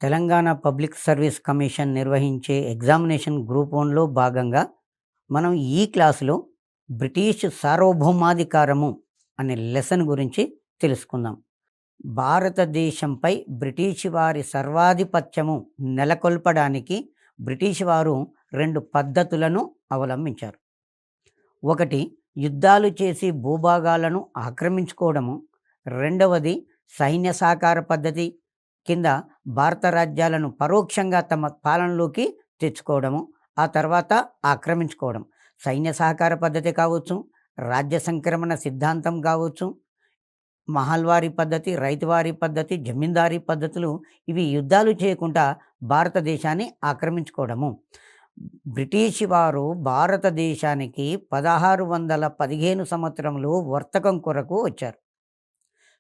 Telangana public service commission నిర్వహించే examination group వన్లో భాగంగా మనం ఈ క్లాసులో బ్రిటిష్ సార్వభౌమాధికారము అనే లెసన్ గురించి తెలుసుకుందాం. భారతదేశంపై బ్రిటిష్ వారి సర్వాధిపత్యము నెలకొల్పడానికి బ్రిటిష్ వారు రెండు పద్ధతులను అవలంబించారు. ఒకటి యుద్ధాలు చేసి భూభాగాలను ఆక్రమించుకోవడము, రెండవది సైన్య సహకార పద్ధతి కింద భారత రాజ్యాలను పరోక్షంగా తమ పాలనలోకి తెచ్చుకోవడము, ఆ తర్వాత ఆక్రమించుకోవడం. సైన్య సహకార పద్ధతి కావచ్చు, రాజ్య సంక్రమణ సిద్ధాంతం కావచ్చు, మహల్వారీ పద్ధతి, రైతువారీ పద్ధతి, జమీందారీ పద్ధతులు, ఇవి యుద్ధాలు చేయకుండా భారతదేశాన్ని ఆక్రమించుకోవడము. బ్రిటిష్ వారు భారతదేశానికి 1615 సంవత్సరంలో వర్తకం కొరకు వచ్చారు.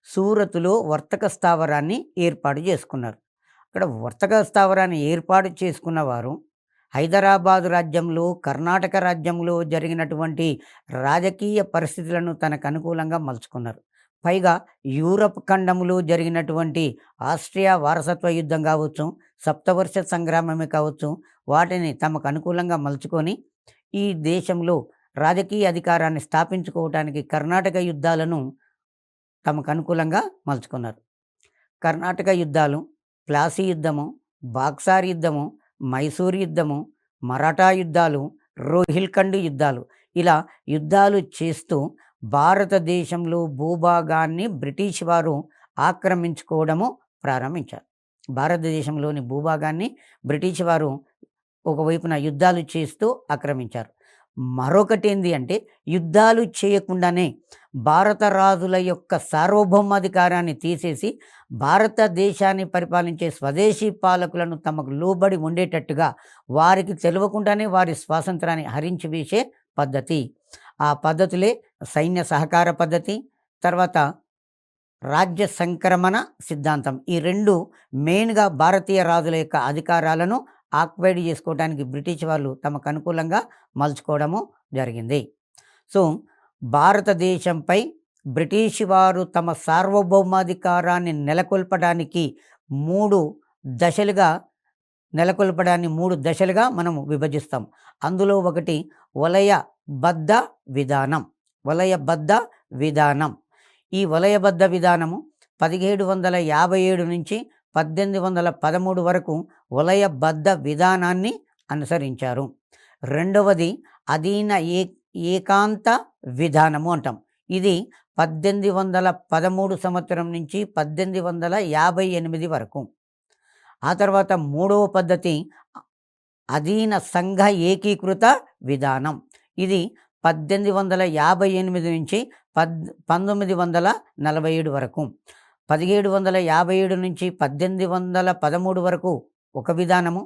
సూరత్లో వర్తక స్థావరాన్ని ఏర్పాటు చేసుకున్నారు. అక్కడ వర్తక స్థావరాన్ని ఏర్పాటు చేసుకున్న వారు హైదరాబాదు రాజ్యంలో, కర్ణాటక రాజ్యంలో జరిగినటువంటి రాజకీయ పరిస్థితులను తనకు అనుకూలంగా మలుచుకున్నారు. పైగా యూరప్ ఖండంలో జరిగినటువంటి ఆస్ట్రియా వారసత్వ యుద్ధం కావచ్చు, సప్తవర్ష సంగ్రామమే కావచ్చు, వాటిని తమకు అనుకూలంగా మలుచుకొని ఈ దేశంలో రాజకీయ అధికారాన్ని స్థాపించుకోవడానికి కర్ణాటక యుద్ధాలను తమకు అనుకూలంగా మలుచుకున్నారు. కర్ణాటక యుద్ధాలు, ప్లాసీ యుద్ధము, బాక్సార్ యుద్ధము, మైసూర్ యుద్ధము, మరాఠా యుద్ధాలు, రోహిల్ఖండ్ యుద్ధాలు, ఇలా యుద్ధాలు చేస్తూ భారతదేశంలో భూభాగాన్ని బ్రిటిష్ వారు ఆక్రమించుకోవడము ప్రారంభించారు. భారతదేశంలోని భూభాగాన్ని బ్రిటిష్ వారు ఒకవైపున యుద్ధాలు చేస్తూ ఆక్రమించారు. మరొకటి ఏంది అంటే, యుద్ధాలు చేయకుండానే భారత రాజుల యొక్క సార్వభౌమాధికారాన్ని తీసేసి భారతదేశాన్ని పరిపాలించే స్వదేశీ పాలకులను తమకు లోబడి ఉండేటట్టుగా వారికి తెలియకుండానే వారి స్వాతంత్రాన్ని హరించి వేసే పద్ధతి. ఆ పద్ధతులే సైన్య సహకార పద్ధతి, తర్వాత రాజ్య సంక్రమణ సిద్ధాంతం. ఈ రెండు మెయిన్గా భారతీయ రాజుల యొక్క అధికారాలను ఆక్వైడ్ చేసుకోవడానికి బ్రిటిష్ వాళ్ళు తమకు అనుకూలంగా మలుచుకోవడము జరిగింది. సో భారతదేశంపై బ్రిటిష్ వారు తమ సార్వభౌమాధికారాన్ని నెలకొల్పడానికి మూడు దశలుగా మనము విభజిస్తాం. అందులో ఒకటి వలయబద్ధ విధానం. ఈ వలయబద్ధ విధానము 1757 నుంచి 1813 వరకు వలయబద్ధ విధానాన్ని అనుసరించారు. రెండవది అధీన ఏకాంత విధానము అంటాం. ఇది 1813 సంవత్సరం నుంచి 1858 వరకు. ఆ తర్వాత మూడవ పద్ధతి అధీన సంఘ ఏకీకృత విధానం. ఇది 1858 నుంచి 1947 వరకు. 1757 నుంచి 1813 వరకు ఒక విధానము,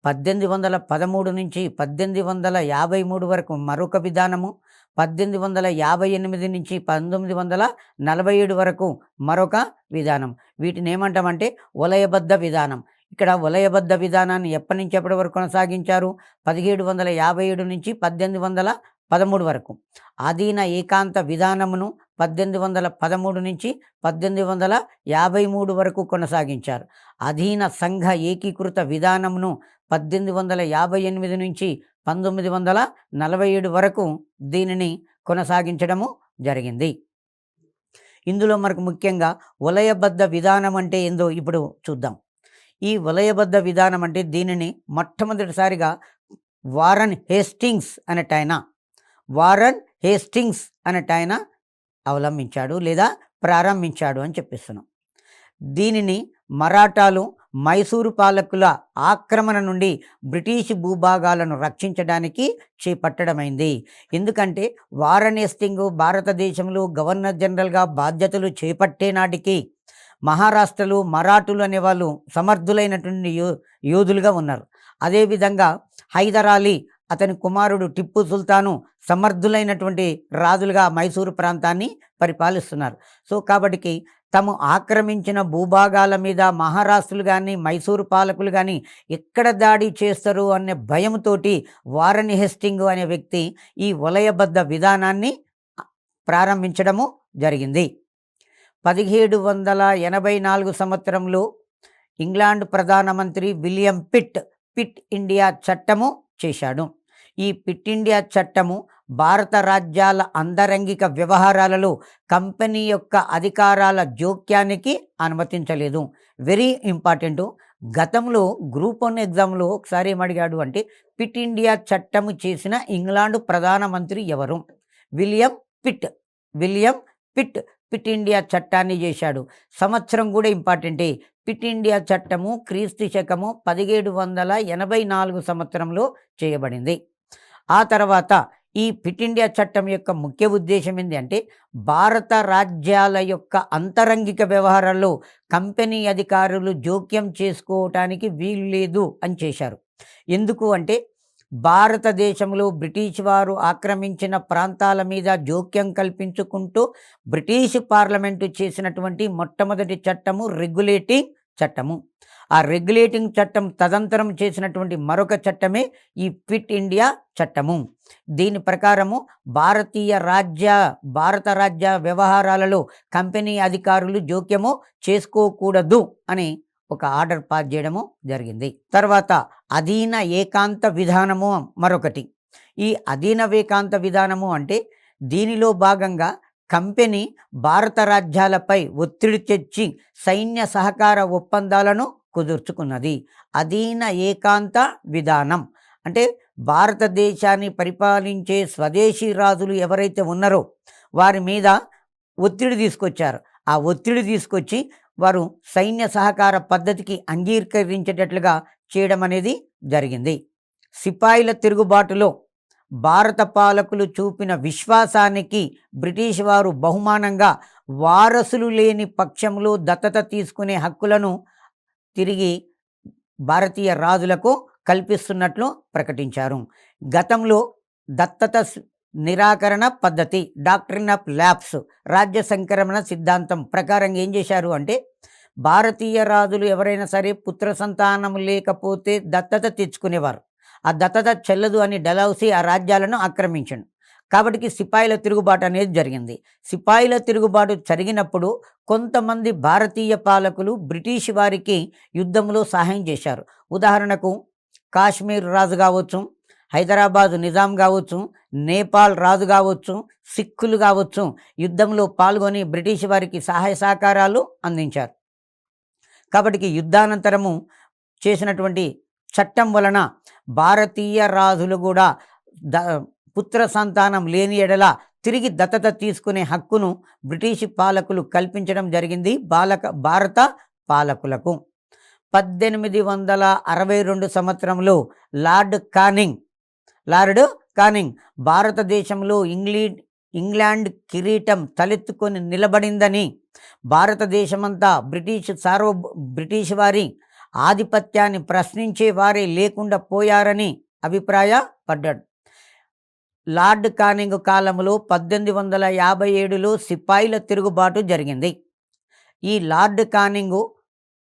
1813 నుంచి 1853 వరకు మరొక విధానము, 1858 నుంచి 1947 వరకు మరొక విధానం. వీటిని ఏమంటామంటే వలయబద్ధ విధానం. ఇక్కడ వలయబద్ధ విధానాన్ని ఎప్పటి నుంచి ఎప్పటి వరకు కొనసాగించారు? 1757 నుంచి 1813 వరకు. అధీన ఏకాంత విధానమును 1813 నుంచి 1853 వరకు కొనసాగించారు. అధీన సంఘ ఏకీకృత విధానమును 1858 నుంచి 1947 వరకు దీనిని కొనసాగించడము జరిగింది. ఇందులో మనకు ముఖ్యంగా వలయబద్ధ విధానం అంటే ఏందో ఇప్పుడు చూద్దాం. ఈ వలయబద్ధ విధానం అంటే దీనిని మొట్టమొదటిసారిగా వారన్ హేస్టింగ్స్ అనేటాయన అవలంబించాడు లేదా ప్రారంభించాడు అని చెప్పిస్తున్నాం. దీనిని మరాఠాలు, మైసూరు పాలకుల ఆక్రమణ నుండి బ్రిటిష్ భూభాగాలను రక్షించడానికి చేపట్టడమైంది. ఎందుకంటే వారన్ హేస్టింగ్ భారతదేశంలో గవర్నర్ జనరల్గా బాధ్యతలు చేపట్టే నాటికి మహారాష్ట్రలో మరాఠులు అనేవాళ్ళు సమర్థులైనటువంటి యోధులుగా ఉన్నారు. అదేవిధంగా హైదర్ అలీ, అతని కుమారుడు టిప్పు సుల్తాను సమర్థులైనటువంటి రాజులుగా మైసూరు ప్రాంతాన్ని పరిపాలిస్తున్నారు. సో కాబట్టి తాము ఆక్రమించిన భూభాగాల మీద మహారాష్ట్రులు కానీ మైసూరు పాలకులు కానీ ఎక్కడ దాడి చేస్తారు అనే భయంతోటి వారన్ హేస్టింగ్ అనే వ్యక్తి ఈ వలయబద్ధ విధానాన్ని ప్రారంభించడము జరిగింది. 1784 సంవత్సరంలో ఇంగ్లాండ్ ప్రధానమంత్రి విలియం పిట్ ఇండియా చట్టము చేశాడు. ఈ పిట్ ఇండియా చట్టము భారత రాజ్యాల అంతరంగిక వ్యవహారాలలో కంపెనీ యొక్క అధికారాల జోక్యానికి అనుమతించలేదు. Very important. గతంలో గ్రూప్ 1 ఎగ్జామ్లో ఒకసారి ఏమడిగాడు అంటే పిట్ ఇండియా చట్టము చేసిన ఇంగ్లాండ్ ప్రధానమంత్రి ఎవరు? విలియం పిట్ ఇండియా చట్టాన్ని చేశాడు. సంవత్సరం కూడా ఇంపార్టెంటే. పిట్ ఇండియా చట్టము క్రీస్తు శకము 1784 సంవత్సరంలో చేయబడింది. ఆ తర్వాత ఈ పిట్ ఇండియా చట్టం యొక్క ముఖ్య ఉద్దేశం ఏంటి అంటే భారత రాజ్యాల యొక్క అంతరంగిక వ్యవహారాల్లో కంపెనీ అధికారులు జోక్యం చేసుకోవటానికి వీలు లేదు అని చేశారు. ఎందుకు అంటే భారతదేశంలో బ్రిటిష్ వారు ఆక్రమించిన ప్రాంతాల మీద జోక్యం కల్పించుకుంటూ బ్రిటిష్ పార్లమెంటు చేసినటువంటి మొట్టమొదటి చట్టము రెగ్యులేటింగ్ చట్టము. ఆ రెగ్యులేటింగ్ చట్టం తదంతరం చేసినటువంటి మరొక చట్టమే ఈ పిట్ ఇండియా చట్టము. దీని ప్రకారము భారత రాజ్య వ్యవహారాలలో కంపెనీ అధికారులు జోక్యము చేసుకోకూడదు అని ఒక ఆర్డర్ పాస్ చేయడము జరిగింది. తర్వాత అధీన ఏకాంత విధానము మరొకటి. ఈ అధీన ఏకాంత విధానము అంటే దీనిలో భాగంగా కంపెనీ భారత రాజ్యాలపై ఒత్తిడి తెచ్చి సైన్య సహకార ఒప్పందాలను కుదుర్చుకున్నది. అధీన ఏకాంత విధానం అంటే భారతదేశాన్ని పరిపాలించే స్వదేశీ రాజులు ఎవరైతే ఉన్నారో వారి మీద ఒత్తిడి తీసుకొచ్చారు. ఆ ఒత్తిడి తీసుకొచ్చి వారు సైన్య సహకార పద్ధతికి అంగీకరించేటట్లుగా చేయడం అనేది జరిగింది. సిపాయిల తిరుగుబాటులో భారత పాలకులు చూపిన విశ్వాసానికి బ్రిటిష్ వారు బహుమానంగా వారసులు లేని పక్షంలో దత్తత తీసుకునే హక్కులను తిరిగి భారతీయ రాజులకు కల్పిస్తున్నట్లు ప్రకటించారు. గతంలో దత్తత నిరాకరణ పద్ధతి డాక్ట్రిన్ ఆఫ్ ల్యాప్స్ రాజ్య సంక్రమణ సిద్ధాంతం ప్రకారం ఏం చేశారు అంటే భారతీయ రాజులు ఎవరైనా సరే పుత్ర సంతానం లేకపోతే దత్తత తెచ్చుకునేవారు. ఆ దత్తత చెల్లదు అని డలౌసీ ఆ రాజ్యాలను ఆక్రమించండు. కాబట్టి సిపాయిల తిరుగుబాటు అనేది జరిగింది. సిపాయిల తిరుగుబాటు జరిగినప్పుడు కొంతమంది భారతీయ పాలకులు బ్రిటిష్ వారికి యుద్ధంలో సహాయం చేశారు. ఉదాహరణకు కాశ్మీర్ రాజు కావచ్చు, హైదరాబాదు నిజాం కావచ్చు, నేపాల్ రాజు కావచ్చు, సిక్కులు కావచ్చు, యుద్ధంలో పాల్గొని బ్రిటిష్ వారికి సహాయ సహకారాలు అందించారు. కాబట్టి యుద్ధానంతరము చేసినటువంటి చట్టం వలన భారతీయ రాజులు కూడా పుత్ర సంతానం లేని ఎడల తిరిగి దత్తత తీసుకునే హక్కును బ్రిటిష్ పాలకులు కల్పించడం జరిగింది భారత పాలకులకు. 1862 సంవత్సరంలో లార్డ్ కానింగ్ భారతదేశంలో ఇంగ్లాండ్ కిరీటం తలెత్తుకొని నిలబడిందని, భారతదేశమంతా బ్రిటిష్ వారి ఆధిపత్యాన్ని ప్రశ్నించే వారే లేకుండా పోయారని అభిప్రాయపడ్డాడు. లార్డ్ కానింగ్ కాలంలో 1857లో సిపాయిల తిరుగుబాటు జరిగింది. ఈ లార్డ్ కానింగ్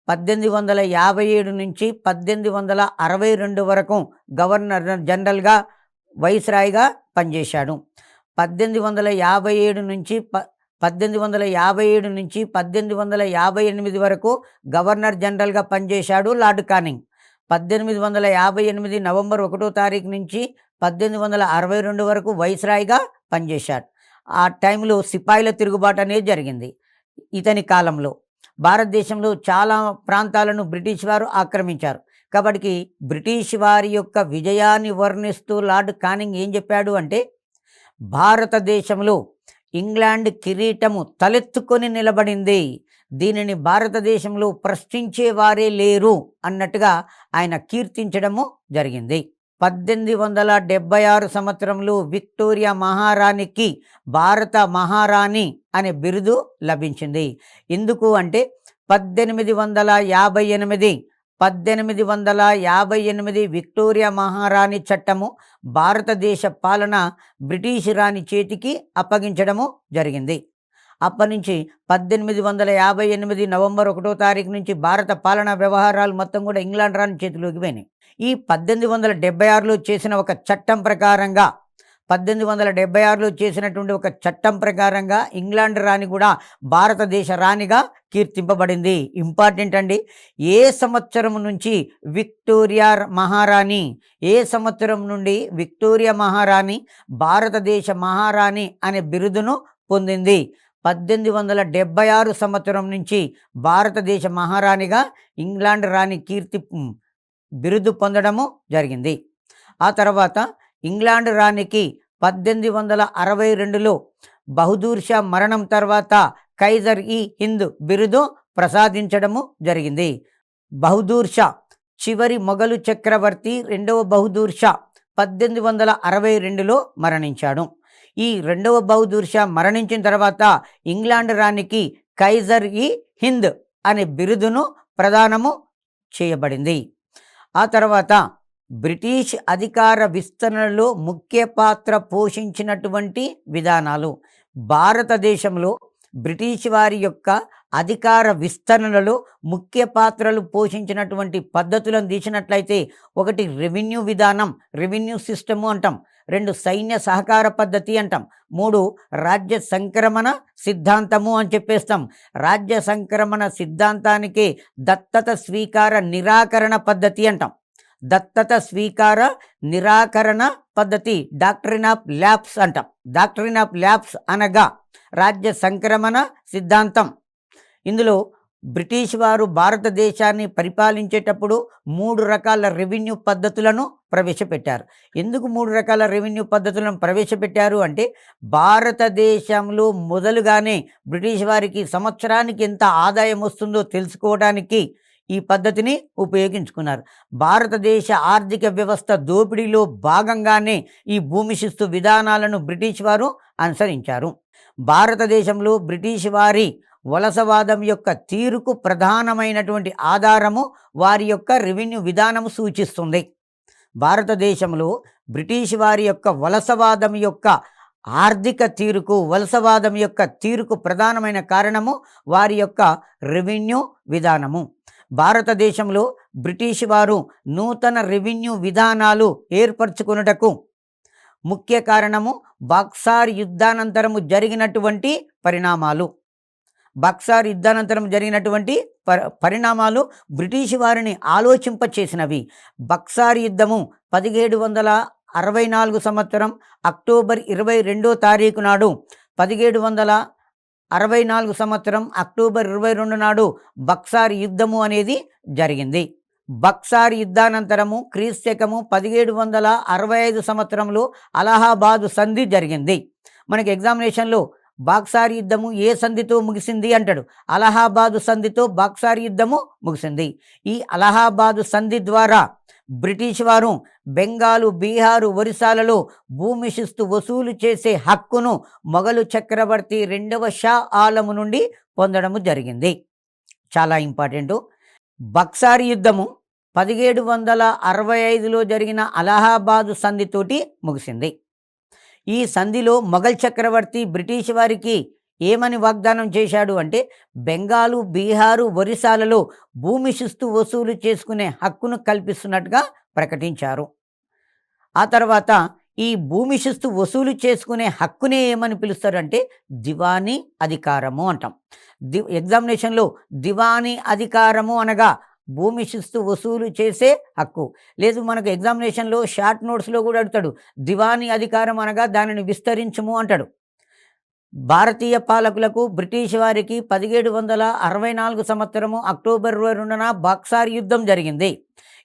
1857 నుంచి 1862 వరకు గవర్నర్ జనరల్గా వైస్రాయ్గా పనిచేశాడు. 1857 నుంచి 1858 వరకు గవర్నర్ జనరల్గా పనిచేశాడు లార్డ్ కానింగ్. 1858 నవంబర్ 1వ తారీఖు నుంచి 1862 వరకు వైస్రాయ్గా పనిచేశాడు. ఆ టైంలో సిపాయిల తిరుగుబాటు అనేది జరిగింది. ఇతని కాలంలో భారతదేశంలో చాలా ప్రాంతాలను బ్రిటిష్ వారు ఆక్రమించారు. కాబట్టి బ్రిటిష్ వారి యొక్క విజయాన్ని వర్ణిస్తూ లార్డ్ కానింగ్ ఏం చెప్పాడు అంటే భారతదేశంలో ఇంగ్లాండ్ కిరీటము తలెత్తుకొని నిలబడింది, దీనిని భారతదేశంలో ప్రశ్నించే వారే లేరు అన్నట్టుగా ఆయన కీర్తించడము జరిగింది. 1876 సంవత్సరంలో విక్టోరియా మహారాణికి భారత మహారాణి అనే బిరుదు లభించింది. ఎందుకు అంటే 1858 విక్టోరియా మహారాణి చట్టము భారతదేశ పాలన బ్రిటిష్ రాణి చేతికి అప్పగించడము జరిగింది. అప్పటి నుంచి 1858 నవంబర్ 1వ తారీఖు నుంచి భారత పాలనా వ్యవహారాలు మొత్తం కూడా ఇంగ్లాండ్ రాణి చేతిలోకి పోయినాయి. ఈ 1876లో చేసిన ఒక చట్టం ప్రకారంగా 1876లో చేసినటువంటి ఒక చట్టం ప్రకారంగా ఇంగ్లాండ్ రాణి కూడా భారతదేశ రాణిగా కీర్తింపబడింది. ఇంపార్టెంట్ అండి. ఏ సంవత్సరం నుంచి విక్టోరియా మహారాణి ఏ సంవత్సరం నుండి విక్టోరియా మహారాణి భారతదేశ మహారాణి అనే బిరుదును పొందింది? 1876 సంవత్సరం నుంచి భారతదేశ మహారాణిగా ఇంగ్లాండ్ రాణి బిరుదు పొందడము జరిగింది. ఆ తర్వాత ఇంగ్లాండ్ రాణికి 1862లో బహదూర్ షా మరణం తర్వాత కైజర్ ఈ హింద్ బిరుదు ప్రసాదించడము జరిగింది. బహదూర్ షా చివరి మొఘలు చక్రవర్తి రెండవ బహదూర్ షా 1862లో మరణించాడు. ఈ రెండవ బహదూర్ షా మరణించిన తర్వాత ఇంగ్లాండ్ రాణికి కైజర్ ఈ హింద్ అనే బిరుదును ప్రదానము చేయబడింది. ఆ తర్వాత బ్రిటిష్ అధికార విస్తరణలో ముఖ్య పాత్ర పోషించినటువంటి విధానాలు. భారతదేశంలో బ్రిటిష్ వారి యొక్క అధికార విస్తరణలో ముఖ్య పాత్రలు పోషించినటువంటి పద్ధతులను తీసినట్లయితే, ఒకటి రెవెన్యూ విధానం, రెవెన్యూ సిస్టము అంటాం. 2 సైన్య సహకార పద్ధతి అంటాం. 3 రాజ్య సంక్రమణ సిద్ధాంతము అని చెప్పేస్తాం. రాజ్య సంక్రమణ సిద్ధాంతానికి దత్తత స్వీకార నిరాకరణ పద్ధతి అంటాం. దత్తత స్వీకార నిరాకరణ పద్ధతి డాక్ట్రిన్ ఆఫ్ ల్యాప్స్ అంటాం. డాక్ట్రిన్ ఆఫ్ ల్యాప్స్ అనగా రాజ్య సంక్రమణ సిద్ధాంతం. ఇందులో బ్రిటిష్ వారు భారతదేశాన్ని పరిపాలించేటప్పుడు 3 రకాల రెవెన్యూ పద్ధతులను ప్రవేశపెట్టారు. ఎందుకు 3 రకాల రెవెన్యూ పద్ధతులను ప్రవేశపెట్టారు అంటే, భారతదేశంలో మొదలుగానే బ్రిటిష్ వారికి సంవత్సరానికి ఎంత ఆదాయం వస్తుందో తెలుసుకోవడానికి ఈ పద్ధతిని ఉపయోగించుకున్నారు. భారతదేశ ఆర్థిక వ్యవస్థ దోపిడీలో భాగంగానే ఈ భూమి శిస్తు విధానాలను బ్రిటిష్ వారు అనుసరించారు. భారతదేశంలో బ్రిటిష్ వారి వలసవాదం యొక్క తీరుకు ప్రధానమైనటువంటి ఆధారము వారి యొక్క రెవెన్యూ విధానము సూచిస్తుంది. భారతదేశంలో బ్రిటిష్ వారి యొక్క వలసవాదం యొక్క ఆర్థిక తీరుకు, వలసవాదం యొక్క తీరుకు ప్రధానమైన కారణము వారి యొక్క రెవెన్యూ విధానము. భారతదేశంలో బ్రిటిష్ వారు నూతన రెవెన్యూ విధానాలు ఏర్పరచుకొనుటకు ముఖ్య కారణము బక్సార్ యుద్ధానంతరము జరిగినటువంటి పరిణామాలు. బక్సార్ యుద్ధానంతరం జరిగినటువంటి పరిణామాలు బ్రిటిష్ వారిని ఆలోచింపచేసినవి. బక్సార్ యుద్ధము 1764 సంవత్సరం అక్టోబర్ 22వ తారీఖు నాడు, 1764 సంవత్సరం అక్టోబర్ 22 నాడు బక్సార్ యుద్ధము అనేది జరిగింది. బక్సార్ యుద్ధానంతరము క్రీస్తకము 1765 సంవత్సరంలో అలహాబాదు సంధి జరిగింది. మనకి ఎగ్జామినేషన్లో బక్సార్ యుద్ధము ఏ సంధితో ముగిసింది అంటాడు. అలహాబాదు సంధితో బక్సార్ యుద్ధము ముగిసింది. ఈ అలహాబాదు సంధి ద్వారా బ్రిటిష్ వారు బెంగాలు, బీహారు, ఒరిస్సాలలో భూమి శిస్తు వసూలు చేసే హక్కును మొఘలు చక్రవర్తి రెండవ షా ఆలము నుండి పొందడము జరిగింది. చాలా ఇంపార్టెంటు. బక్సార్ యుద్ధము 1765లో జరిగిన అలహాబాదు సంధితోటి ముగిసింది. ఈ సంధిలో మొఘల్ చక్రవర్తి బ్రిటిష్ వారికి ఏమని వాగ్దానం చేశాడు అంటే, బెంగాలు, బీహారు, ఒరిస్సాలలో భూమి శిస్తు వసూలు చేసుకునే హక్కును కల్పిస్తున్నట్టుగా ప్రకటించారు. ఆ తర్వాత ఈ భూమి శిస్తు వసూలు చేసుకునే హక్కునే ఏమని పిలుస్తారంటే దివానీ అధికారము అంటాం. ఎగ్జామినేషన్లో దివానీ అధికారము అనగా భూమి శిస్తు వసూలు చేసే హక్కు. లేదు, మనకు ఎగ్జామినేషన్లో షార్ట్ నోట్స్లో కూడా అడుగుతాడు, దివానీ అధికారం అనగా దానిని విస్తరించము అంటాడు. భారతీయ పాలకులకు బ్రిటిష్ వారికి 1764 సంవత్సరము అక్టోబర్ 22న బక్సార్ యుద్ధం జరిగింది.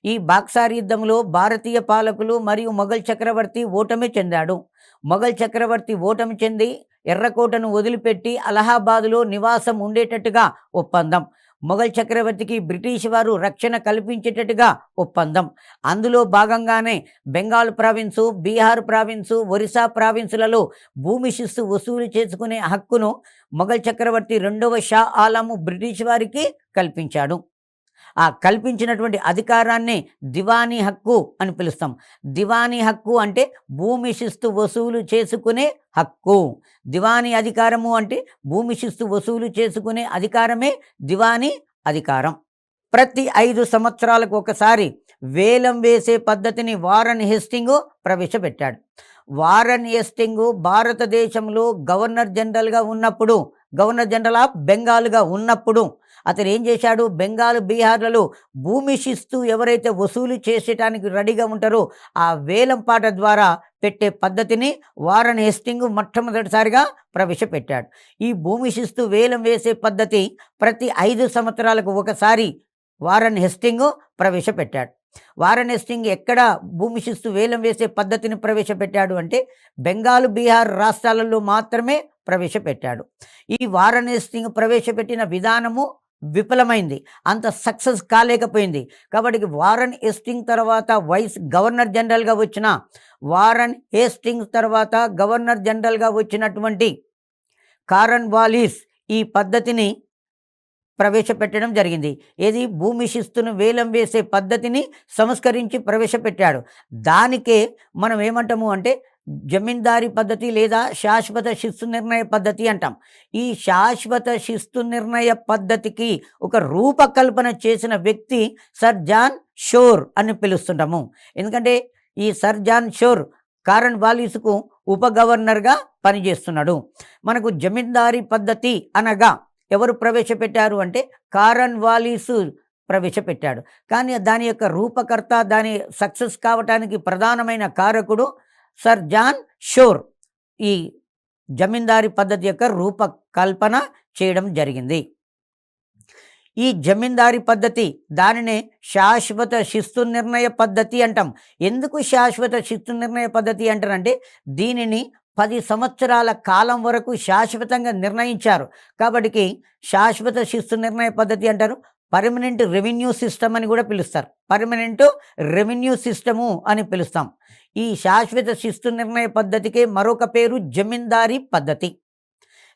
ఈ బక్సార్ యుద్ధంలో భారతీయ పాలకులు మరియు మొఘల్ చక్రవర్తి ఓటమి చెందాడు. మొఘల్ చక్రవర్తి ఓటమి చెంది ఎర్రకోటను వదిలిపెట్టి అలహాబాదులో నివాసం ఉండేటట్టుగా ఒప్పందం. మొఘల్ చక్రవర్తికి బ్రిటిష్ వారు రక్షణ కల్పించేటట్టుగా ఒప్పందం. అందులో భాగంగానే బెంగాల్ ప్రావిన్సు, బీహార్ ప్రావిన్సు, ఒరిస్సా ప్రావిన్సులలో భూమి శిస్తు వసూలు చేసుకునే హక్కును మొఘల్ చక్రవర్తి రెండవ షా ఆలము బ్రిటిష్ వారికి కల్పించాడు. ఆ కల్పించినటువంటి అధికారాన్ని దివానీ హక్కు అని పిలుస్తాం. దివానీ హక్కు అంటే భూమి శిస్తు వసూలు చేసుకునే హక్కు. దివానీ అధికారము అంటే భూమి శిస్తు వసూలు చేసుకునే అధికారమే దివానీ అధికారం. ప్రతి 5 సంవత్సరాలకు ఒకసారి వేలం వేసే పద్ధతిని వారన్ హేస్టింగ్ ప్రవేశపెట్టాడు. వారన్ హేస్టింగ్ భారతదేశంలో గవర్నర్ జనరల్గా ఉన్నప్పుడు, గవర్నర్ జనరల్ ఆఫ్ బెంగాల్గా ఉన్నప్పుడు అతను ఏం చేశాడు, బెంగాల్ బీహార్లలో భూమి శిస్తు ఎవరైతే వసూలు చేసేటానికి రెడీగా ఉంటారో ఆ వేలంపాట ద్వారా పెట్టే పద్ధతిని వారన్ హేస్టింగ్ మొట్టమొదటిసారిగా ప్రవేశపెట్టాడు. ఈ భూమి శిస్తు వేలం వేసే పద్ధతి ప్రతి 5 సంవత్సరాలకు ఒకసారి వారన్ హేస్టింగ్ ప్రవేశపెట్టాడు. వారన్ హేస్టింగ్ ఎక్కడ భూమి శిస్తు వేలం వేసే పద్ధతిని ప్రవేశపెట్టాడు అంటే బెంగాల్ బీహార్ రాష్ట్రాలలో మాత్రమే ప్రవేశపెట్టాడు. ఈ వారన్ హేస్టింగ్ ప్రవేశపెట్టిన విధానము విఫలమైంది, అంత సక్సెస్ కాలేకపోయింది. కాబట్టి వారన్ హేస్టింగ్ తర్వాత గవర్నర్ జనరల్గా వచ్చిన వారన్ హేస్టింగ్ తర్వాత గవర్నర్ జనరల్గా వచ్చినటువంటి కార్న్వాలిస్ ఈ పద్ధతిని ప్రవేశపెట్టడం జరిగింది. ఏది, భూమి శిస్తును వేలం వేసే పద్ధతిని సంస్కరించి ప్రవేశపెట్టాడు. దానికే మనం ఏమంటాము అంటే జమీందారీ పద్ధతి లేదా శాశ్వత శిస్తు నిర్ణయ పద్ధతి అంటాం. ఈ శాశ్వత శిస్తు నిర్ణయ పద్ధతికి ఒక రూపకల్పన చేసిన వ్యక్తి సర్ జాన్ షోర్ అని పిలుస్తుంటాము. ఎందుకంటే ఈ సర్ జాన్ షోర్ కార్న్వాలిస్కు ఉప గవర్నర్గా పనిచేస్తున్నాడు. మనకు జమీందారీ పద్ధతి అనగా ఎవరు ప్రవేశపెట్టారు అంటే కార్న్వాలిస్ ప్రవేశపెట్టాడు. కానీ దాని యొక్క రూపకర్త, దాని సక్సెస్ కావటానికి ప్రధానమైన కారకుడు సర్ జాన్ షోర్ ఈ జమీందారీ పద్ధతి యొక్క రూపకల్పన చేయడం జరిగింది. ఈ జమీందారీ పద్ధతి దానినే శాశ్వత శిస్తు నిర్ణయ పద్ధతి అంటాం. ఎందుకు శాశ్వత శిస్తు నిర్ణయ పద్ధతి అంటారంటే దీనిని 10 సంవత్సరాల కాలం వరకు శాశ్వతంగా నిర్ణయించారు. కాబట్టి శాశ్వత శిస్తు నిర్ణయ పద్ధతి అంటారు. పర్మనెంట్ రెవెన్యూ సిస్టమ్ అని కూడా పిలుస్తారు. పర్మనెంట్ రెవెన్యూ సిస్టము అని పిలుస్తాం. ఈ శాశ్వత శిస్తు నిర్ణయ పద్ధతికే మరొక పేరు జమీందారీ పద్ధతి.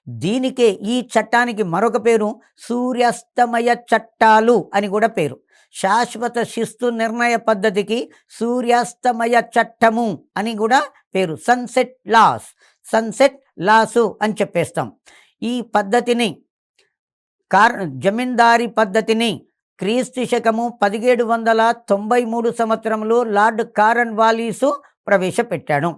దీనికే ఈ చట్టానికి మరొక పేరు సూర్యాస్తమయ చట్టాలు అని కూడా పేరు. శాశ్వత శిస్తు నిర్ణయ పద్ధతికి సూర్యాస్తమయ చట్టము అని కూడా పేరు. సన్సెట్ లాసు అని చెప్పేస్తాం. ఈ పద్ధతిని జమీందారీ పద్ధతిని క్రీస్తు శకము 1793 సంవత్సరంలో లార్డ్ కార్న్వాలిస్ ప్రవేశపెట్టాడు.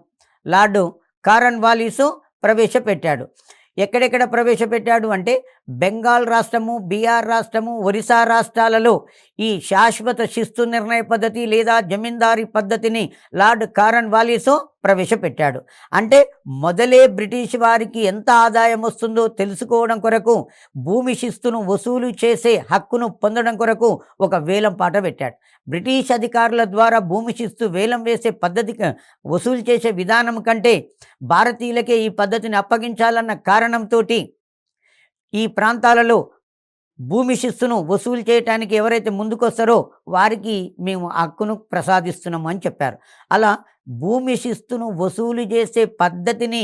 ఎక్కడెక్కడ ప్రవేశపెట్టాడు అంటే బెంగాల్ రాష్ట్రము, బీహార్ రాష్ట్రము, ఒరిస్సా రాష్ట్రాలలో ఈ శాశ్వత శిస్తు నిర్ణయ పద్ధతి లేదా జమీందారీ పద్ధతిని లార్డ్ కార్న్వాలిస్ ప్రవేశపెట్టాడు. అంటే మొదలే బ్రిటిష్ వారికి ఎంత ఆదాయం వస్తుందో తెలుసుకోవడం కొరకు, భూమి శిస్తును వసూలు చేసే హక్కును పొందడం కొరకు ఒక వేలం పాట పెట్టాడు. బ్రిటిష్ అధికారుల ద్వారా భూమి శిస్తు వేలం వేసే పద్ధతికి వసూలు చేసే విధానం కంటే భారతీయులకే ఈ పద్ధతిని అప్పగించాలన్న కారణంతో ఈ ప్రాంతాలలో భూమి శిస్తును వసూలు చేయడానికి ఎవరైతే ముందుకొస్తారో వారికి మేము హక్కును ప్రసాదిస్తున్నాము అని చెప్పారు. అలా భూమి శిస్తును వసూలు చేసే పద్ధతిని,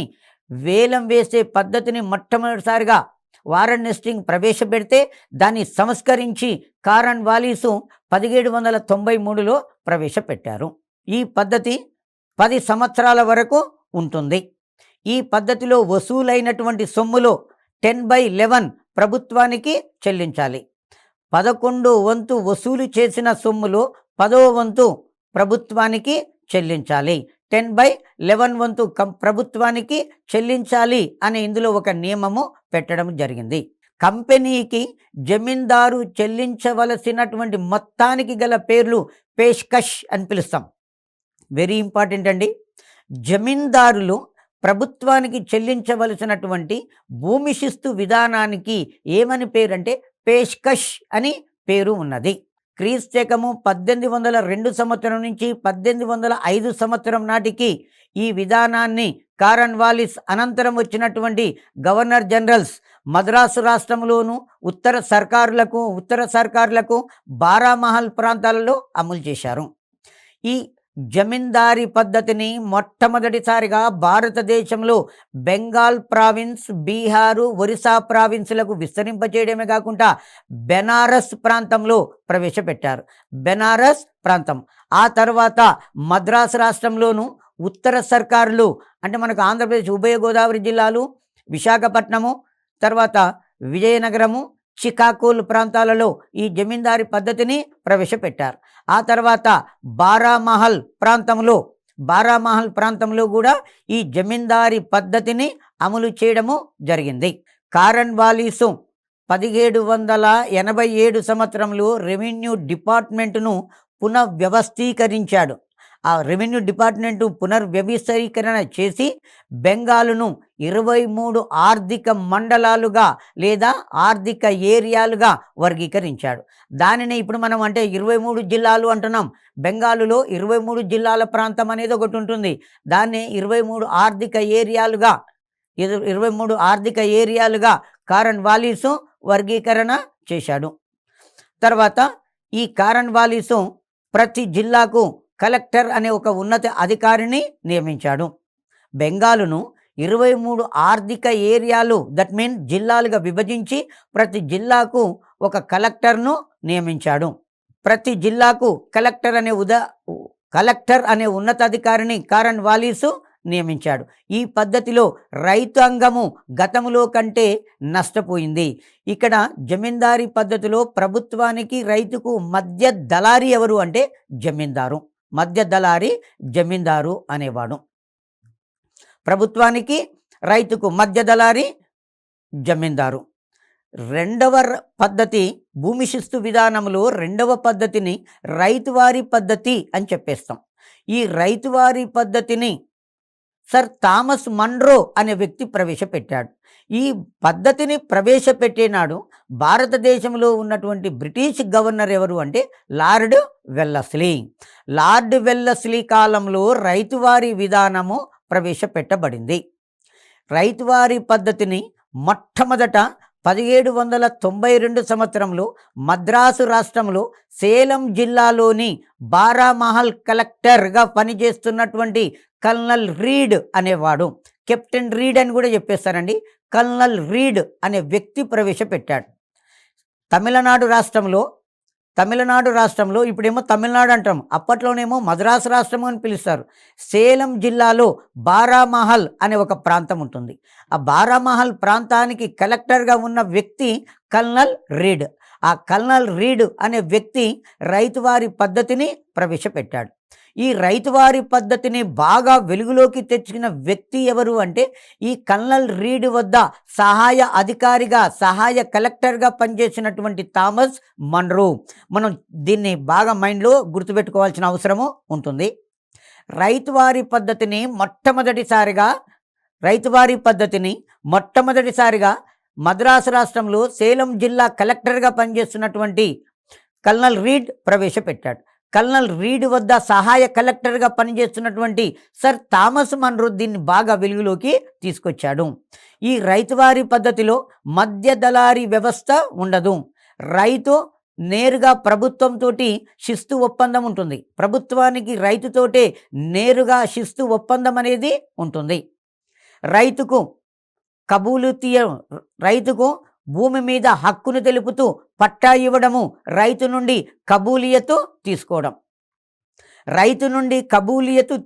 వేలం వేసే పద్ధతిని మొట్టమొదటిసారిగా వారన్ హేస్టింగ్ ప్రవేశపెడితే దాన్ని సంస్కరించి కార్న్వాలిస్ 1793లో ప్రవేశపెట్టారు. ఈ పద్ధతి 10 సంవత్సరాల వరకు ఉంటుంది. ఈ పద్ధతిలో వసూలైనటువంటి సొమ్ములో 10/11 ప్రభుత్వానికి చెల్లించాలి. 11 వంతు వసూలు చేసిన సొమ్ములో 10వ వంతు ప్రభుత్వానికి చెల్లించాలి. 10/11 వంతు ప్రభుత్వానికి చెల్లించాలి అనే ఇందులో ఒక నియమము పెట్టడం జరిగింది. కంపెనీకి జమీందారు చెల్లించవలసినటువంటి మొత్తానికి గల పేర్లు పేష్కష్ అని పిలుస్తాం. వెరీ ఇంపార్టెంట్ అండి. జమీందారులు ప్రభుత్వానికి చెల్లించవలసినటువంటి భూమి శిస్తు విధానానికి ఏమని పేరంటే పేష్కష్ అని పేరు ఉన్నది. క్రీస్తు శకము 1802 సంవత్సరం నుంచి 1805 సంవత్సరం నాటికి ఈ విధానాన్ని కార్న్వాలిస్ అనంతరం వచ్చినటువంటి గవర్నర్ జనరల్స్ మద్రాసు రాష్ట్రంలోను ఉత్తర సర్కారులకు బారామహల్ ప్రాంతాలలో అమలు చేశారు. ఈ జమీందారీ పద్ధతిని మొట్టమొదటిసారిగా భారతదేశంలో బెంగాల్ ప్రావిన్స్, బీహారు, ఒరిస్సా ప్రావిన్సులకు విస్తరింపచేయడమే కాకుండా బెనారస్ ప్రాంతంలో ప్రవేశపెట్టారు. బెనారస్ ప్రాంతం ఆ తర్వాత మద్రాసు రాష్ట్రంలోను ఉత్తర సర్కారులు అంటే మనకు ఆంధ్రప్రదేశ్ ఉభయ గోదావరి జిల్లాలు, విశాఖపట్నము, తర్వాత విజయనగరము, చికాగోల్ ప్రాంతాలలో ఈ జమీందారీ పద్ధతిని ప్రవేశపెట్టారు. ఆ తర్వాత బారామహల్ ప్రాంతంలో బారామహల్ ప్రాంతంలో కూడా ఈ జమీందారీ పద్ధతిని అమలు చేయడము జరిగింది. కారన్వాలిస్ 1787 సంవత్సరంలో రెవెన్యూ డిపార్ట్మెంటును పునఃవ్యవస్థీకరించాడు. ఆ రెవెన్యూ డిపార్ట్మెంటు పునర్వ్యవస్థీకరణ చేసి బెంగాలును 23 ఆర్థిక మండలాలుగా లేదా ఆర్థిక ఏరియాలుగా వర్గీకరించాడు. దానిని ఇప్పుడు మనం అంటే 23 జిల్లాలు అంటున్నాం. బెంగాలులో 23 జిల్లాల ప్రాంతం అనేది ఒకటి ఉంటుంది. దాన్ని 23 ఆర్థిక ఏరియాలుగా 23 ఆర్థిక ఏరియాలుగా కారన్వాలిస్ వర్గీకరణ చేశాడు. తర్వాత ఈ కారన్వాలిస్ ప్రతి జిల్లాకు కలెక్టర్ అనే ఒక ఉన్నత అధికారిని నియమించాడు. బెంగాలును 23 ఆర్థిక ఏరియాలు దట్ మీన్ జిల్లాలుగా విభజించి ప్రతి జిల్లాకు ఒక కలెక్టర్ను నియమించాడు. ప్రతి జిల్లాకు కలెక్టర్ అనే ఉన్నతాధికారిని కారన్వాలిస్ నియమించాడు. ఈ పద్ధతిలో రైతాంగము గతంలో కంటే నష్టపోయింది. ఇక్కడ జమీందారీ పద్ధతిలో ప్రభుత్వానికి రైతుకు మధ్య దళారీ ఎవరు అంటే జమీందారు. మధ్య దళారీ జమీందారు అనేవాడు. ప్రభుత్వానికి రైతుకు మధ్య దళారీ జమీందారు. రెండవ పద్ధతి భూమి శిస్తు విధానంలో రెండవ పద్ధతిని రైతువారీ పద్ధతి అని చెప్పేస్తాం. ఈ రైతువారీ పద్ధతిని సర్ థామస్ మన్రో అనే వ్యక్తి ప్రవేశపెట్టాడు. ఈ పద్ధతిని ప్రవేశపెట్టినాడు భారతదేశంలో ఉన్నటువంటి బ్రిటిష్ గవర్నర్ ఎవరు అంటే లార్డ్ వెల్లస్లీ. లార్డ్ వెల్లస్లీ కాలంలో రైతువారీ విధానము ప్రవేశపెట్టబడింది. రైతువారీ పద్ధతిని మొట్టమొదట 1792 సంవత్సరంలో మద్రాసు రాష్ట్రంలో సేలం జిల్లాలోని బారామహల్ కలెక్టర్గా పనిచేస్తున్నటువంటి కల్నల్ రీడ్ అనేవాడు, కెప్టెన్ రీడ్ అని కూడా చెప్పేస్తారండి, కల్నల్ రీడ్ అనే వ్యక్తి ప్రవేశపెట్టాడు. తమిళనాడు రాష్ట్రంలో ఇప్పుడేమో తమిళనాడు అంటాం, అప్పట్లోనేమో మద్రాసు రాష్ట్రం అని పిలుస్తారు. సేలం జిల్లాలో బారామహల్ అనే ఒక ప్రాంతం ఉంటుంది. ఆ బారామహల్ ప్రాంతానికి కలెక్టర్గా ఉన్న వ్యక్తి కల్నల్ రీడ్. ఆ కల్నల్ రీడ్ అనే వ్యక్తి రైతువారీ పద్ధతిని ప్రవేశపెట్టాడు. ఈ రైతువారీ పద్ధతిని బాగా వెలుగులోకి తెచ్చిన వ్యక్తి ఎవరు అంటే ఈ కల్నల్ రీడ్ వద్ద సహాయ అధికారిగా సహాయ కలెక్టర్గా పనిచేసినటువంటి థామస్ మన్రో. మనం దీన్ని బాగా మైండ్లో గుర్తుపెట్టుకోవాల్సిన అవసరము ఉంటుంది. రైతువారీ పద్ధతిని మొట్టమొదటిసారిగా మద్రాసు రాష్ట్రంలో సేలం జిల్లా కలెక్టర్గా పనిచేస్తున్నటువంటి కల్నల్ రీడ్ ప్రవేశపెట్టాడు. కల్నల్ రీడ్ వద్ద సహాయ కలెక్టర్గా పనిచేస్తున్నటువంటి సర్ థామస్ మన్రో దీన్ని బాగా వెలుగులోకి తీసుకొచ్చాడు. ఈ రైతువారీ పద్ధతిలో మధ్య దళారీ వ్యవస్థ ఉండదు. రైతు నేరుగా ప్రభుత్వంతో శిస్తు ఒప్పందం ఉంటుంది. ప్రభుత్వానికి రైతుతోటే నేరుగా శిస్తు ఒప్పందం అనేది ఉంటుంది. రైతుకు భూమి మీద హక్కును తెలుపుతూ పట్టా ఇవ్వడము, రైతు నుండి కబూలియతు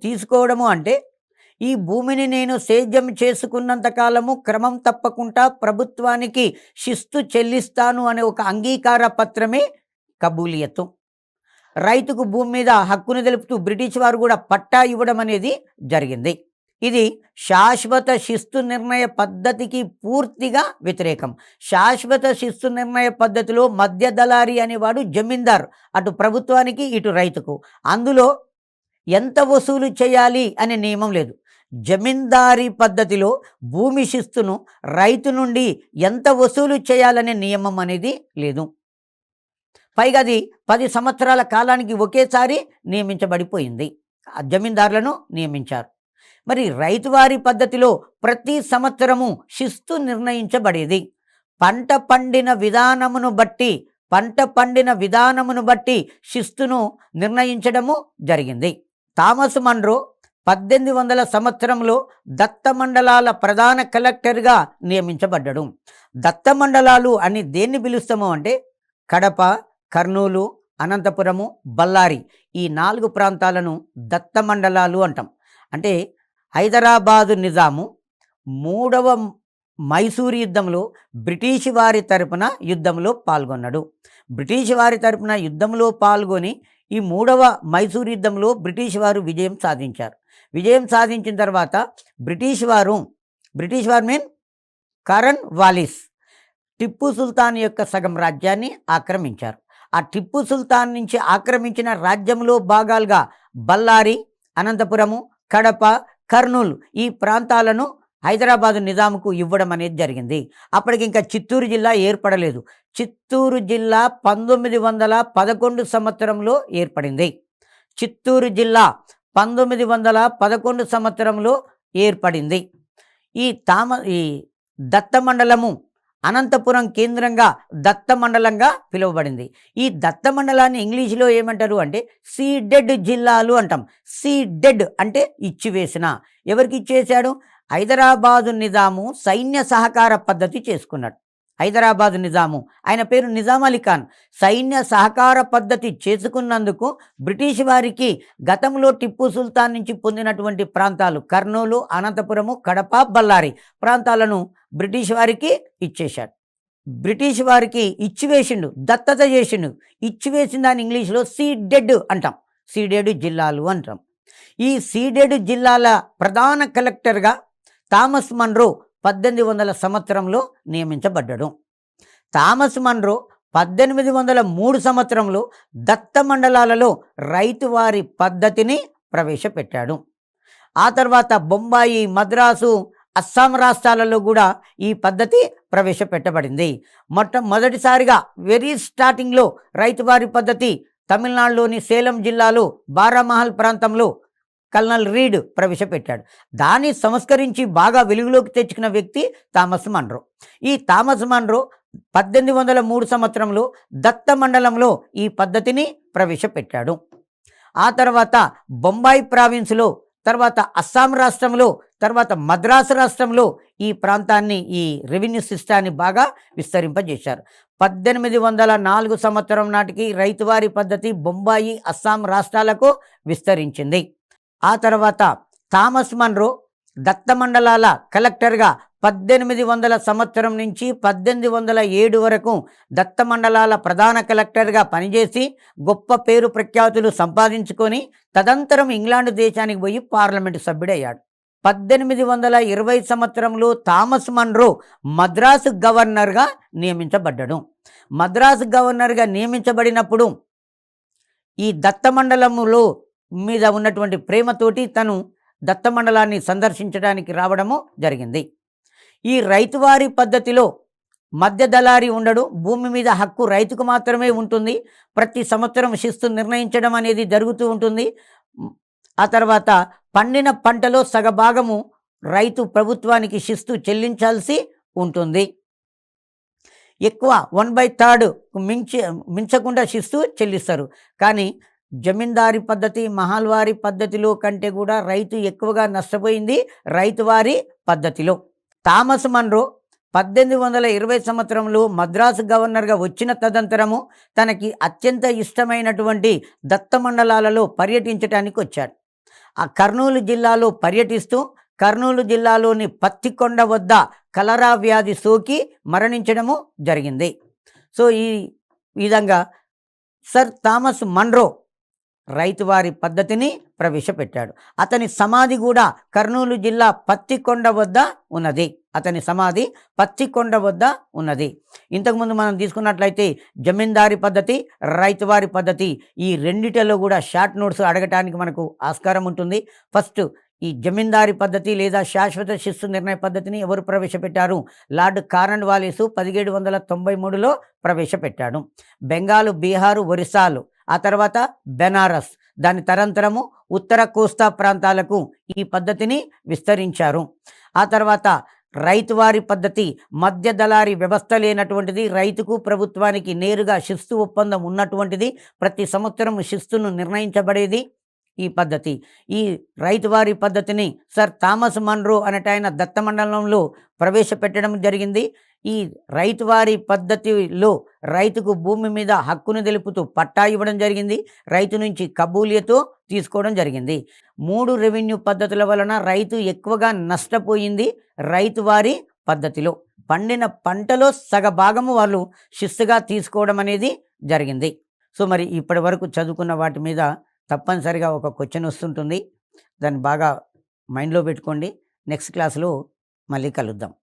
తీసుకోవడము అంటే ఈ భూమిని నేను సేద్యం చేసుకున్నంత కాలము క్రమం తప్పకుండా ప్రభుత్వానికి శిస్తు చెల్లిస్తాను అనే ఒక అంగీకార పత్రమే కబూలియతు. రైతుకు భూమి మీద హక్కును తెలుపుతూ బ్రిటిష్ వారు కూడా పట్టా ఇవ్వడం అనేది జరిగింది. ఇది శాశ్వత శిస్తు నిర్ణయ పద్ధతికి పూర్తిగా వ్యతిరేకం. శాశ్వత శిస్తు నిర్ణయ పద్ధతిలో మధ్య దళారీ అనేవాడు జమీందార్, అటు ప్రభుత్వానికి ఇటు రైతుకు. అందులో ఎంత వసూలు చేయాలి అనే నియమం లేదు. జమీందారీ పద్ధతిలో భూమి శిస్తును రైతు నుండి ఎంత వసూలు చేయాలనే నియమం అనేది లేదు. పైగా అది 10 సంవత్సరాల కాలానికి ఒకేసారి నియమించబడిపోయింది. జమీందారులను నియమించారు. మరి రైతువారీ పద్ధతిలో ప్రతి సంవత్సరము శిస్తు నిర్ణయించబడేది. పంట పండిన విధానమును బట్టి శిస్తును నిర్ణయించడము జరిగింది. థామస్ మన్రో 1800 సంవత్సరంలో దత్తమండలాల ప్రధాన కలెక్టర్గా నియమించబడ్డాడు. దత్తమండలాలు అని దేన్ని పిలుస్తాము అంటే కడప, కర్నూలు, అనంతపురము, బళ్ళారి ఈ 4 ప్రాంతాలను దత్తమండలాలు అంటాం. అంటే హైదరాబాదు నిజాము 3వ మైసూరు యుద్ధంలో బ్రిటిష్ వారి తరపున యుద్ధంలో పాల్గొన్నాడు. బ్రిటిష్ వారి తరపున యుద్ధంలో పాల్గొని ఈ మూడవ మైసూర్ యుద్ధంలో బ్రిటిష్ వారు విజయం సాధించారు. విజయం సాధించిన తర్వాత బ్రిటిష్ వారు మీన్ కరన్ వాలిస్ టిప్పు సుల్తాన్ యొక్క సగం రాజ్యాన్ని ఆక్రమించారు. ఆ టిప్పు సుల్తాన్ నుంచి ఆక్రమించిన రాజ్యంలో భాగాలుగా బళ్ళారి, అనంతపురము, కడప, కర్నూలు ఈ ప్రాంతాలను హైదరాబాదు నిజాంకు ఇవ్వడం అనేది జరిగింది. అప్పటికి ఇంకా చిత్తూరు జిల్లా ఏర్పడలేదు. చిత్తూరు జిల్లా 1911 సంవత్సరంలో ఏర్పడింది. చిత్తూరు జిల్లా 1911 సంవత్సరంలో ఏర్పడింది. ఈ దత్త మండలము అనంతపురం కేంద్రంగా దత్త మండలంగా పిలువబడింది. ఈ దత్త మండలాన్ని ఇంగ్లీష్లో ఏమంటారు అంటే సీడెడ్ జిల్లాలు అంటాం. సీడెడ్ అంటే ఇచ్చివేసిన. ఎవరికి ఇచ్చేశాడు? హైదరాబాదు నిజాము సైన్య సహకార పద్ధతి చేసుకున్నాడు. హైదరాబాదు నిజాము, ఆయన పేరు నిజాం అలీ ఖాన్, సైన్య సహకార పద్ధతి చేసుకున్నందుకు బ్రిటిష్ వారికి గతంలో టిప్పు సుల్తాన్ నుంచి పొందినటువంటి ప్రాంతాలు కర్నూలు, అనంతపురము, కడప, బళ్ళారి ప్రాంతాలను బ్రిటిష్ వారికి ఇచ్చేశాడు. బ్రిటిష్ వారికి ఇచ్చివేసిండు, దత్తత చేసిండు. ఇచ్చివేసిన దాన్ని ఇంగ్లీష్లో సీడెడ్ అంటాం. సీడెడ్ జిల్లాలు అంటాం. ఈ సీడెడ్ జిల్లాల ప్రధాన కలెక్టర్గా థామస్ మన్రో 1800 సంవత్సరంలో నియమించబడ్డాడు. థామస్ మన్రో 1803 సంవత్సరంలో దత్త మండలాలలో రైతువారి పద్ధతిని ప్రవేశపెట్టాడు. ఆ తర్వాత బొంబాయి, మద్రాసు, అస్సాం రాష్ట్రాలలో కూడా ఈ పద్ధతి ప్రవేశపెట్టబడింది. మొదటిసారిగా వెరీ స్టార్టింగ్లో రైతువారి పద్ధతి తమిళనాడులోని సేలం జిల్లాలో బారామహల్ ప్రాంతంలో కల్నల్ రీడ్ ప్రవేశపెట్టాడు. దాన్ని సంస్కరించి బాగా వెలుగులోకి తెచ్చుకున్న వ్యక్తి థామస్ మన్రో. ఈ థామస్ మన్రో 1803 సంవత్సరంలో దత్త మండలంలో ఈ పద్ధతిని ప్రవేశపెట్టాడు. ఆ తర్వాత బొంబాయి ప్రావిన్స్లో, తర్వాత అస్సాం రాష్ట్రంలో, తర్వాత మద్రాసు రాష్ట్రంలో ఈ ప్రాంతాన్ని, ఈ రెవెన్యూ సిస్టాన్ని బాగా విస్తరింపజేశారు. 1804 సంవత్సరం నాటికి రైతువారి పద్ధతి బొంబాయి, అస్సాం రాష్ట్రాలకు విస్తరించింది. ఆ తర్వాత థామస్ మన్రో దత్త మండలాల కలెక్టర్గా 1800 సంవత్సరం నుంచి 1807 వరకు దత్త మండలాల ప్రధాన కలెక్టర్గా పనిచేసి గొప్ప పేరు ప్రఖ్యాతులు సంపాదించుకొని తదంతరం ఇంగ్లాండ్ దేశానికి పోయి పార్లమెంటు సభ్యుడయ్యాడు. 1820 సంవత్సరంలో థామస్ మన్రో మద్రాసు గవర్నర్గా నియమించబడ్డాడు. మద్రాసు గవర్నర్గా నియమించబడినప్పుడు ఈ దత్త మండలములో మీద ఉన్నటువంటి ప్రేమతోటి తను దత్త మండలాన్ని సందర్శించడానికి రావడము జరిగింది. ఈ రైతువారి పద్ధతిలో మధ్య దళారి ఉండడు. భూమి మీద హక్కు రైతుకు మాత్రమే ఉంటుంది. ప్రతి సంవత్సరం శిస్తు నిర్ణయించడం అనేది జరుగుతూ ఉంటుంది. ఆ తర్వాత పండిన పంటలో సగభాగము రైతు ప్రభుత్వానికి శిస్తు చెల్లించాల్సి ఉంటుంది. ఎక్కువ 1/3 మించకుండా శిస్తు చెల్లిస్తారు. కానీ జమీందారీ పద్ధతి, మహల్వారీ పద్ధతిలో కంటే కూడా రైతు ఎక్కువగా నష్టపోయింది రైతువారి పద్ధతిలో. థామస్ మన్రో 1820 సంవత్సరంలో మద్రాసు గవర్నర్గా వచ్చిన తదంతరము తనకి అత్యంత ఇష్టమైనటువంటి దత్త మండలాలలో పర్యటించడానికి వచ్చాడు. ఆ కర్నూలు జిల్లాలో పర్యటిస్తూ కర్నూలు జిల్లాలోని పత్తికొండ వద్ద కలరా వ్యాధి సోకి మరణించడము జరిగింది. సో ఈ విధంగా సర్ థామస్ మన్రో రైతువారి పద్ధతిని ప్రవేశపెట్టాడు. అతని సమాధి కూడా కర్నూలు జిల్లా పత్తికొండ వద్ద ఉన్నది. అతని సమాధి పత్తికొండ వద్ద ఉన్నది. ఇంతకుముందు మనం తీసుకున్నట్లయితే జమీందారీ పద్ధతి, రైతువారి పద్ధతి, ఈ రెండిటిలో కూడా షార్ట్ నోట్స్ అడగటానికి మనకు ఆస్కారం ఉంటుంది. ఫస్ట్ ఈ జమీందారీ పద్ధతి లేదా శాశ్వత శిస్తు నిర్ణయ పద్ధతిని ఎవరు ప్రవేశపెట్టారు? లార్డ్ కార్న్ వాలిస్ 1793లో ప్రవేశపెట్టాడు. బెంగాలు, బీహారు, ఒరిస్సాలు, ఆ తర్వాత బెనారస్, దాని తరంతరము ఉత్తర కోస్తా ప్రాంతాలకు ఈ పద్ధతిని విస్తరించారు. ఆ తర్వాత రైతువారి పద్ధతి మధ్య దళారీ వ్యవస్థ లేనటువంటిది, రైతుకు ప్రభుత్వానికి నేరుగా శిస్తు ఒప్పందం ఉన్నటువంటిది, ప్రతి సంవత్సరం శిస్తును నిర్ణయించబడేది ఈ పద్ధతి. ఈ రైతువారి పద్ధతిని సర్ థామస్ మన్రో అనేటాయన దత్త మండలంలో ప్రవేశపెట్టడం జరిగింది. ఈ రైతువారి పద్ధతిలో రైతుకు భూమి మీద హక్కును తెలుపుతూ పట్టా ఇవ్వడం జరిగింది. రైతు నుంచి కబూలియతో తీసుకోవడం జరిగింది. 3 రెవెన్యూ పద్ధతుల వలన రైతు ఎక్కువగా నష్టపోయింది రైతువారి పద్ధతిలో. పండిన పంటలో సగభాగము వాళ్ళు శిస్తుగా తీసుకోవడం అనేది జరిగింది. సో మరి ఇప్పటి వరకు చదువుకున్న వాటి మీద తప్పనిసరిగా ఒక క్వశ్చన్ వస్తుంటుంది. దాన్ని బాగా మైండ్లో పెట్టుకోండి. నెక్స్ట్ క్లాస్లో మళ్ళీ కలుద్దాం.